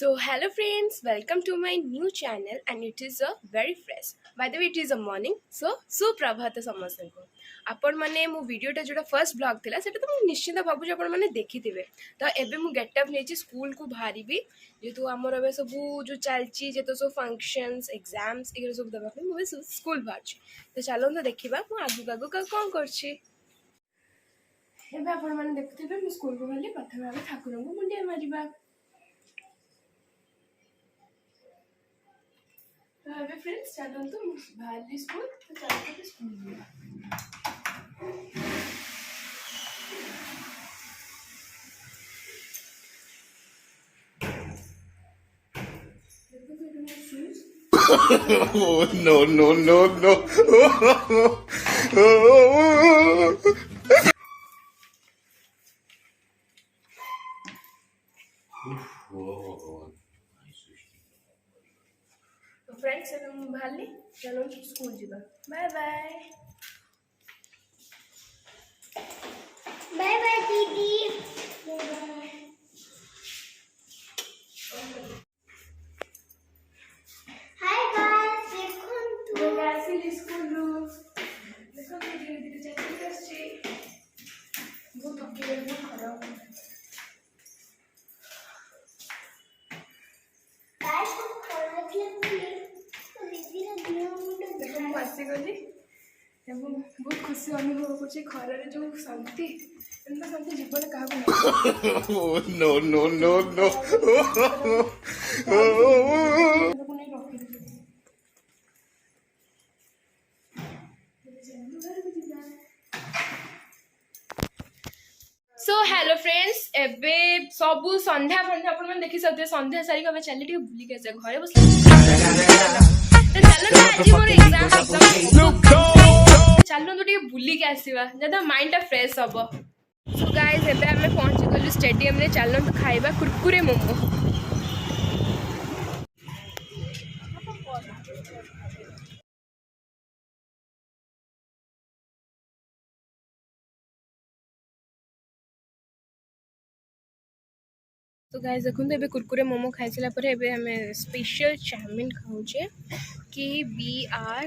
So hello friends, welcome to my new channel and it is a very fresh. By the way, it is a morning. So सुप्रभात समस्तଙ୍କୁ आपण माने मो वीडियोटा जोटा first blog थिला सेटा तो निश्चित भाबु आपण माने देखिथिबे तो एबे मु गेटअप नेची स्कूल को बाहरिबी जेतु हमर एबे सब जो चलची जेतो सब फंक्शंस एग्जाम्स एगरे सब दबा मु बे स्कूल बाहरची तो चलो तो देखिबा मु आगु आगु कोन करची एबे आपण माने देखिथिबे मु स्कूल को गली प्रथम आगे ठाकुर को मुंडिया मारिबा तो अबे फ्रेंड्स चलो तो बाहर स्कूल तो चलो तो स्कूल में Oh, no, no, no, no. तो फ्रेंड्स अब हम बाहर चलो स्कूल जीवा बाय बाय बाय बाय दीदी। हाय गाइस, देखो तो कैसे स्कूल देखो तो धीरे धीरे चलती करछे बहुत थकी गई बहुत खराब गाइस को खरा के तो दीदी रे दियो मुंडे देखो मु आसी गली एवं बहुत खुशी अनुभव करछे खरारे जो शांति एंता शांति जीवन का नहीं Oh, no, no, no, no. लोगों ने रोक दिया सो हेलो फ्रेंड्स एबे सबु संध्या फंध्या अपन मन देखि सकते संध्या सारी को चली टी भूली के से घरे बस तो चलो ना आज मोर एग्जाम चलो तो टी भूली के आसीबा जदा माइंड टा फ्रेश हबो सो गाइस एबे हमें पहुंच गलु स्टेडियम रे चलो तो खाइबा कुरकुरे मोमो तो गाइस देखो तो कुरकुरे मोमो खाई सारा पर एबे हमें स्पेशल चाउमिन खाऊचे कि बी आर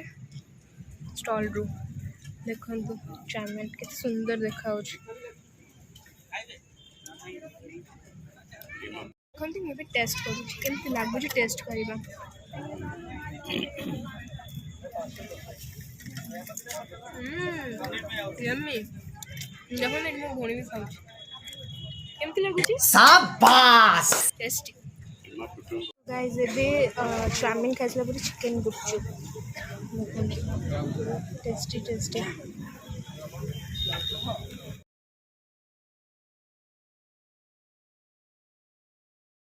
स्टॉल रू देखो तो चाउमिन कितने सुंदर देखा देखो मैं भी टेस्ट करूँ केमती लगुच टेस्ट करवा यम्मी देखो ना मो भौणी भी खाऊँ केमती लगुची शाबाश टेस्टी गाइस एबे चाउमिन खाइसला पर चिकन गुपचुप टेस्टी टेस्टी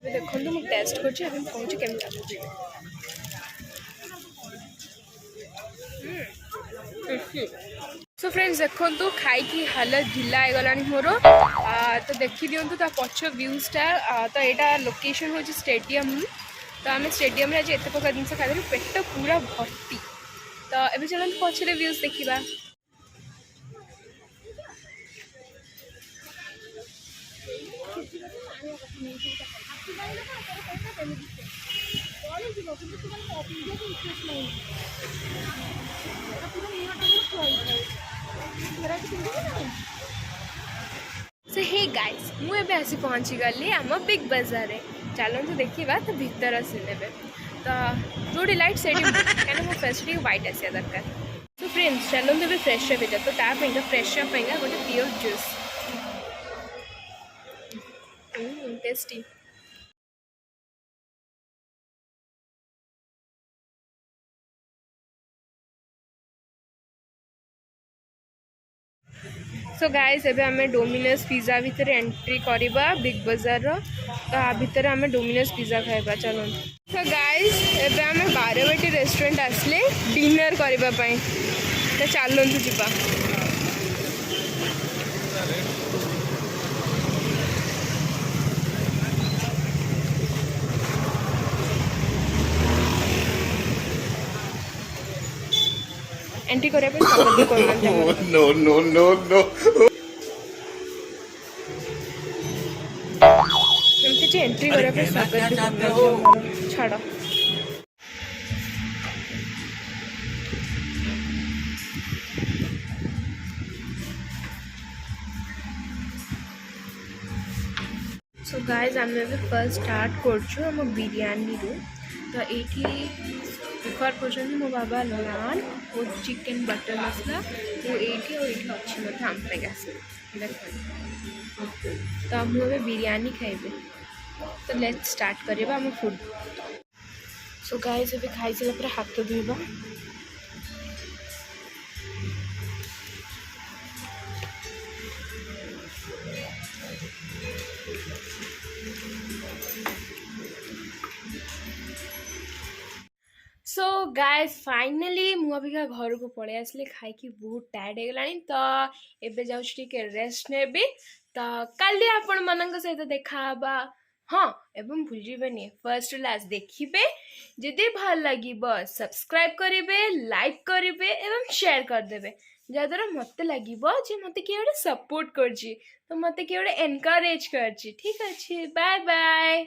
देखो तो मैं टेस्ट करछि अभी कहूँ केमती लागुची सो फ्रेंड्स देखो तो खाई की हालत ढिला हो गलानी मोर तो देखी दिंतु ता पछ व्यूजटा तो यहाँ लोकेशन हूँ स्टेडियम तो आम स्टेडियम आज एत प्रकार जिन खाई पेट पूरा भर्ती तो ये चलते पछरे व्यूज देखा सो हे गाइस मुझे आसी पहुँची गली आम बिग बाजार रे चलते देखा तो भीतर सिनेबे तो जो लाइट से कहीं मो फेस व्हाइट आसा दरकार तो फ्रेंड्स चलते भी फ्रेश अप हो तो तापाई फ्रेश अप गोटे pure juice tasty so guys एबे हमें डोमिनोज पिज्जा भीतर एंट्री करवा बिग बाजार रो तो आ भीतर हमें डोमिनोज पिज्जा खाइबा चलो सो गाइस एबे हमें 12 बजे रेस्टोरेंट आसले डिनर करबा पई तो चलंतु जीवा एंट्री करे पे स्वागत करना Oh, no, no, no, no. केमती କିଛି ଏଣ୍ଟ୍ରି କରିବା ପାଇଁ ସ୍ୱାଗତ ବି କରୁନାହାନ୍ତି ଛାଡ଼। सो गाइज आम फर्स्ट स्टार्ट करछु आम बिरयानी रू। तो ये प्रिफर कर मो बाबा नान और चिकेन बटर मसला वो ये अच्छी मतलब आम आस तो मुझे बिरयानी खाइबे। तो लेट्स स्टार्ट करिबा आम फूड। सो गाइज अभी खाई सारा हाथ धोइबा। सो गाइज फाइनाली मुझे घर को पलि आसली खाई बहुत टायर्ड हो गलानी। तो एबे जाउछ टिके रेस्ट नेबी। तो काली आपण मानक सहित देखा। हाँ एवं भूल जाबेनी फर्स्ट लास्ट देखिबे। जदि भल लगिबो सब्सक्राइब करिबे, लाइक करिबे एवं शेयर कर देबे। जद्वारा मते लगिबो जे मते किए गोटे सपोर्ट करछि, तो मते किए गोटे एनकरेज करछि। ठीक अछि, बाय बाय।